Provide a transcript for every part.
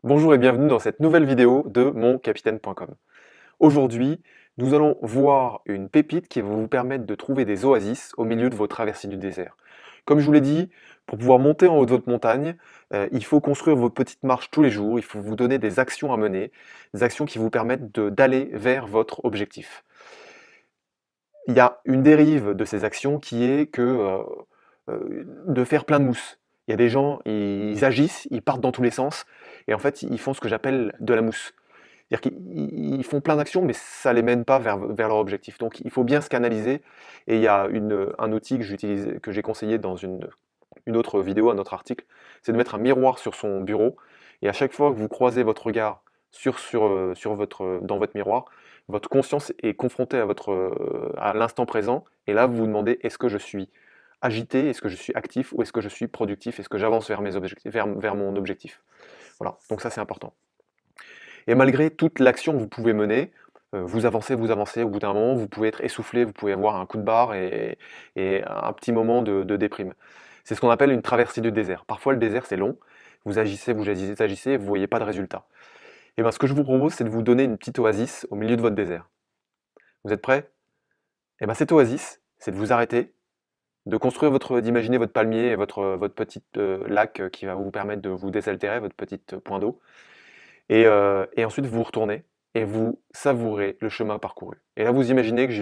Bonjour et bienvenue dans cette nouvelle vidéo de moncapitaine.com. Aujourd'hui, nous allons voir une pépite qui va vous permettre de trouver des oasis au milieu de vos traversées du désert. Comme je vous l'ai dit, pour pouvoir monter en haut de votre montagne, il faut construire vos petites marches tous les jours, il faut vous donner des actions à mener, des actions qui vous permettent d'aller vers votre objectif. Il y a une dérive de ces actions qui est de faire plein de mousse. Il y a des gens, ils agissent, ils partent dans tous les sens, et en fait, ils font ce que j'appelle de la mousse. C'est-à-dire qu'ils font plein d'actions, mais ça ne les mène pas vers leur objectif. Donc il faut bien se canaliser, et il y a un outil que j'ai conseillé dans une autre vidéo, un autre article, c'est de mettre un miroir sur son bureau, et à chaque fois que vous croisez votre regard dans votre miroir, votre conscience est confrontée à l'instant présent, et là vous vous demandez, est-ce que je suis agité, est-ce que je suis actif, ou est-ce que je suis productif, est-ce que j'avance vers mon objectif. Voilà, donc ça c'est important. Et malgré toute l'action que vous pouvez mener, vous avancez, au bout d'un moment, vous pouvez être essoufflé, vous pouvez avoir un coup de barre et un petit moment de déprime. C'est ce qu'on appelle une traversée du désert. Parfois, le désert, c'est long, vous agissez, et vous ne voyez pas de résultat. Et bien, ce que je vous propose, c'est de vous donner une petite oasis au milieu de votre désert. Vous êtes prêts? Et bien, cette oasis, c'est de vous arrêter, d'imaginer votre palmier et votre petit lac qui va vous permettre de vous désaltérer, votre petit point d'eau. Et ensuite, vous retournez et vous savourez le chemin parcouru. Et là, vous imaginez que je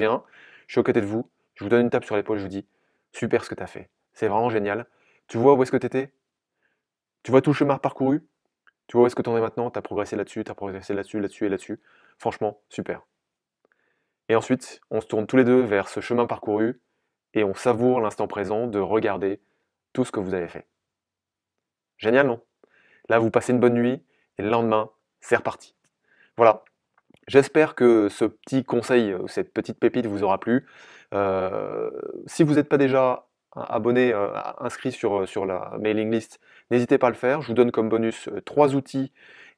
suis à côté de vous, je vous donne une tape sur l'épaule, je vous dis: «Super ce que tu as fait, c'est vraiment génial. Tu vois où est-ce que tu étais? Tu vois tout le chemin parcouru? Tu vois où est-ce que tu en es maintenant? Tu as progressé là-dessus, tu as progressé là-dessus, là-dessus et là-dessus. Franchement, super». Et ensuite, on se tourne tous les deux vers ce chemin parcouru et on savoure l'instant présent de regarder tout ce que vous avez fait. Génial, non? Là, vous passez une bonne nuit et le lendemain, c'est reparti. Voilà. J'espère que ce petit conseil, cette petite pépite vous aura plu. Si vous n'êtes pas déjà abonné, inscrit sur la mailing list, n'hésitez pas à le faire. Je vous donne comme bonus 3 outils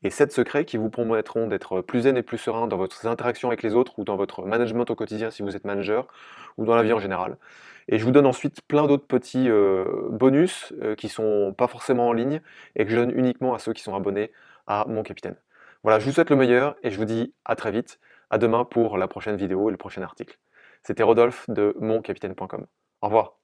et 7 secrets qui vous permettront d'être plus zen et plus serein dans votre interaction avec les autres ou dans votre management au quotidien si vous êtes manager ou dans la vie en général. Et je vous donne ensuite plein d'autres petits bonus qui sont pas forcément en ligne et que je donne uniquement à ceux qui sont abonnés à mon capitaine. Voilà, je vous souhaite le meilleur et je vous dis à très vite. À demain pour la prochaine vidéo et le prochain article. C'était Rodolphe de moncapitaine.com. Au revoir.